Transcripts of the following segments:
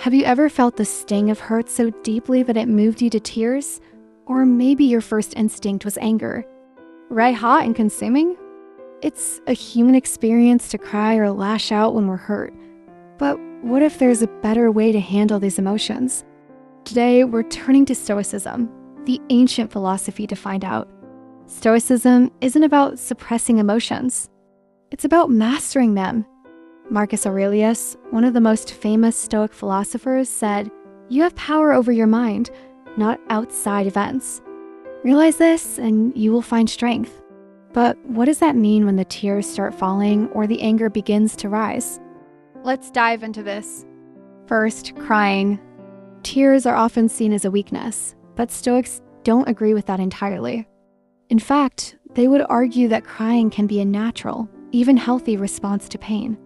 Have you ever felt the sting of hurt so deeply that it moved you to tears? Or maybe your first instinct was anger. Red hot and consuming? It's a human experience to cry or lash out when we're hurt. But what if there's a better way to handle these emotions? Today, we're turning to Stoicism, the ancient philosophy, to find out. Stoicism isn't about suppressing emotions. It's about mastering them. Marcus Aurelius, one of the most famous Stoic philosophers, said, "You have power over your mind, not outside events. Realize this and you will find strength." But what does that mean when the tears start falling or the anger begins to rise? Let's dive into this. First, crying. Tears are often seen as a weakness, but Stoics don't agree with that entirely. In fact, they would argue that crying can be a natural, even healthy response to pain.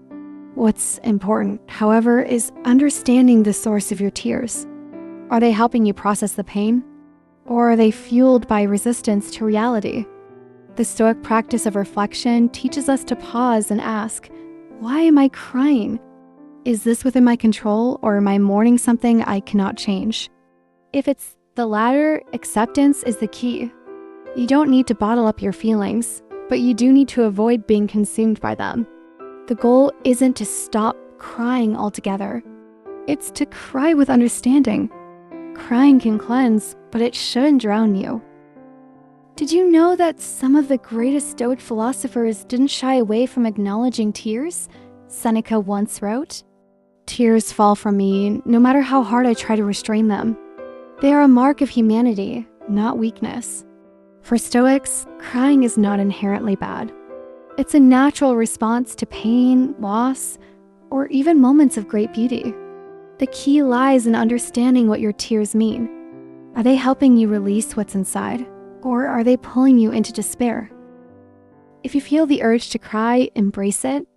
What's important, however, is understanding the source of your tears. Are they helping you process the pain? Or are they fueled by resistance to reality? The Stoic practice of reflection teaches us to pause and ask, why am I crying? Is this within my control, or am I mourning something I cannot change? If it's the latter, acceptance is the key. You don't need to bottle up your feelings, but you do need to avoid being consumed by them. The goal isn't to stop crying altogether. It's to cry with understanding. Crying can cleanse, but it shouldn't drown you. Did you know that some of the greatest Stoic philosophers didn't shy away from acknowledging tears? Seneca once wrote, "Tears fall from me, no matter how hard I try to restrain them. They are a mark of humanity, not weakness." For Stoics, crying is not inherently bad. It's a natural response to pain, loss, or even moments of great beauty. The key lies in understanding what your tears mean. Are they helping you release what's inside, or are they pulling you into despair? If you feel the urge to cry, embrace it,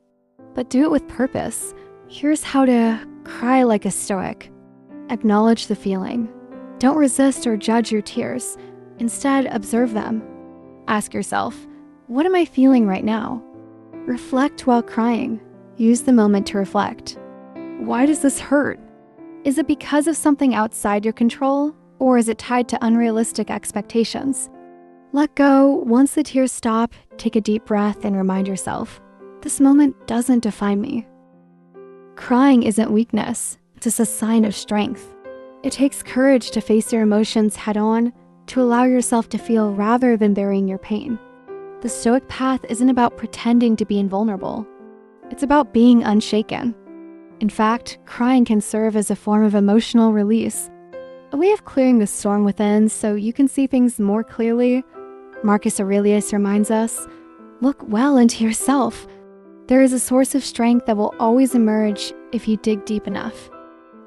but do it with purpose. Here's how to cry like a Stoic. Acknowledge the feeling. Don't resist or judge your tears. Instead, observe them. Ask yourself, what am I feeling right now? Reflect while crying. Use the moment to reflect. Why does this hurt? Is it because of something outside your control, or is it tied to unrealistic expectations? Let go. Once the tears stop, take a deep breath and remind yourself, this moment doesn't define me. Crying isn't weakness, it's a sign of strength. It takes courage to face your emotions head on, to allow yourself to feel rather than burying your pain. The Stoic path isn't about pretending to be invulnerable. It's about being unshaken. In fact, crying can serve as a form of emotional release, a way of clearing the storm within so you can see things more clearly. Marcus Aurelius reminds us, look well into yourself. There is a source of strength that will always emerge if you dig deep enough.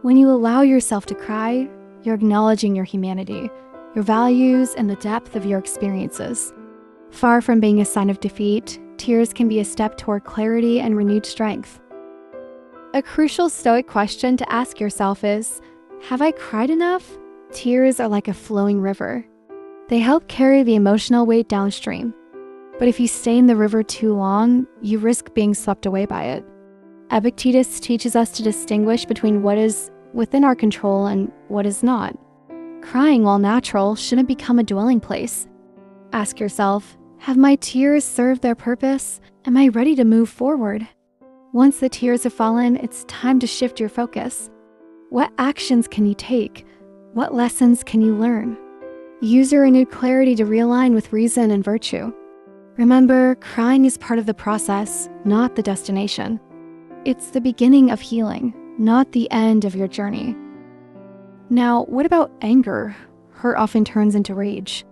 When you allow yourself to cry, you're acknowledging your humanity, your values, and the depth of your experiences. Far from being a sign of defeat, tears can be a step toward clarity and renewed strength. A crucial Stoic question to ask yourself is, have I cried enough? Tears are like a flowing river. They help carry the emotional weight downstream. But if you stay in the river too long, you risk being swept away by it. Epictetus teaches us to distinguish between what is within our control and what is not. Crying, while natural, shouldn't become a dwelling place. Ask yourself, have my tears served their purpose? Am I ready to move forward? Once the tears have fallen, it's time to shift your focus. What actions can you take? What lessons can you learn? Use your renewed clarity to realign with reason and virtue. Remember, crying is part of the process, not the destination. It's the beginning of healing, not the end of your journey. Now, what about anger? Hurt often turns into rage.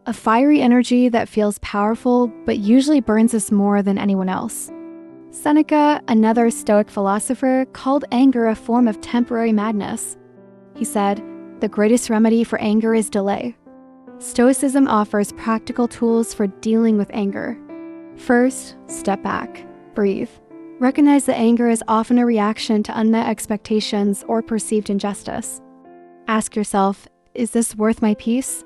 A fiery energy that feels powerful, but usually burns us more than anyone else. Seneca, another Stoic philosopher, called anger a form of temporary madness. He said, the greatest remedy for anger is delay. Stoicism offers practical tools for dealing with anger. First, step back, breathe. Recognize that anger is often a reaction to unmet expectations or perceived injustice. Ask yourself, is this worth my peace?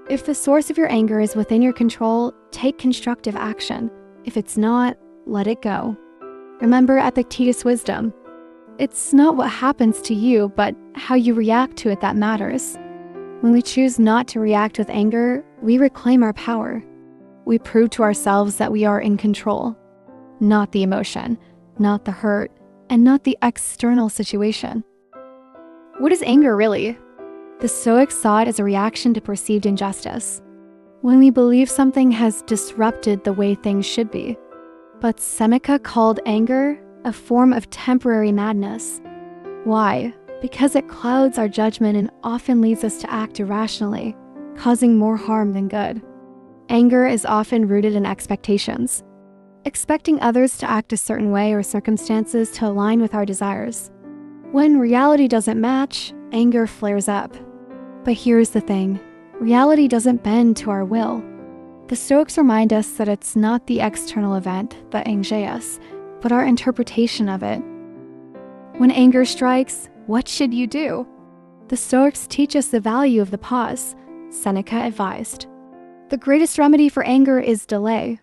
If the source of your anger is within your control, take constructive action. If it's not, let it go. Remember Epictetus' wisdom. It's not what happens to you, but how you react to it that matters. When we choose not to react with anger, we reclaim our power. We prove to ourselves that we are in control, not the emotion, not the hurt, and not the external situation. What is anger really? The Stoics saw it as a reaction to perceived injustice, when we believe something has disrupted the way things should be. But Seneca called anger a form of temporary madness. Why? Because it clouds our judgment and often leads us to act irrationally, causing more harm than good. Anger is often rooted in expectations, expecting others to act a certain way or circumstances to align with our desires. When reality doesn't match, anger flares up. But here's the thing, reality doesn't bend to our will. The Stoics remind us that it's not the external event that angeas us, but our interpretation of it. When anger strikes, what should you do? The Stoics teach us the value of the pause. Seneca advised, "The greatest remedy for anger is delay."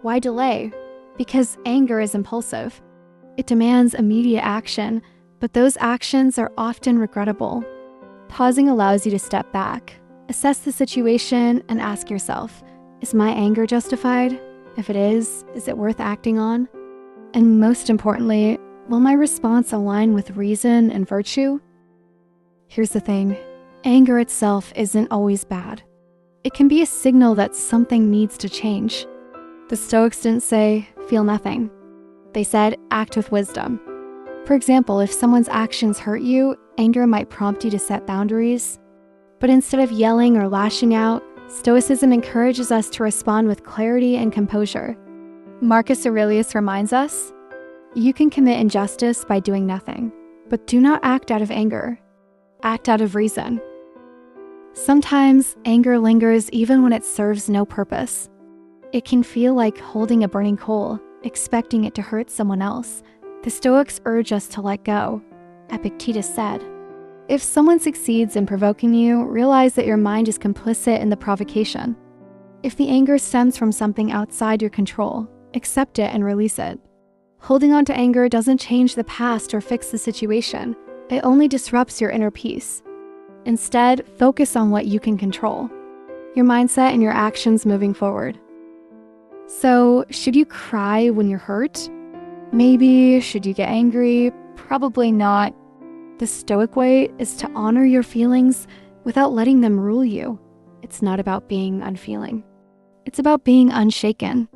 Why delay? Because anger is impulsive. It demands immediate action, but those actions are often regrettable. Pausing allows you to step back, assess the situation, and ask yourself, is my anger justified? If it is it worth acting on? And most importantly, will my response align with reason and virtue? Here's the thing, anger itself isn't always bad. It can be a signal that something needs to change. The Stoics didn't say, feel nothing. They said, act with wisdom. For example, if someone's actions hurt you, anger might prompt you to set boundaries. But instead of yelling or lashing out, Stoicism encourages us to respond with clarity and composure. Marcus Aurelius reminds us, you can commit injustice by doing nothing, but do not act out of anger. Act out of reason. Sometimes anger lingers even when it serves no purpose. It can feel like holding a burning coal, expecting it to hurt someone else. The Stoics urge us to let go. Epictetus said, if someone succeeds in provoking you, realize that your mind is complicit in the provocation. If the anger stems from something outside your control, accept it and release it. Holding on to anger doesn't change the past or fix the situation. It only disrupts your inner peace. Instead, focus on what you can control, your mindset and your actions moving forward. So, should you cry when you're hurt? Maybe. Should you get angry? Probably not. The Stoic way is to honor your feelings without letting them rule you. It's not about being unfeeling. It's about being unshaken.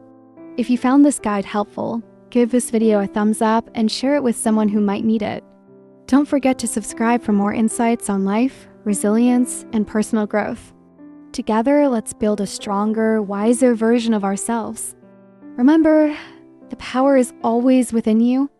If you found this guide helpful, give this video a thumbs up and share it with someone who might need it. Don't forget to subscribe for more insights on life, resilience, and personal growth. Together, let's build a stronger, wiser version of ourselves. Remember, the power is always within you.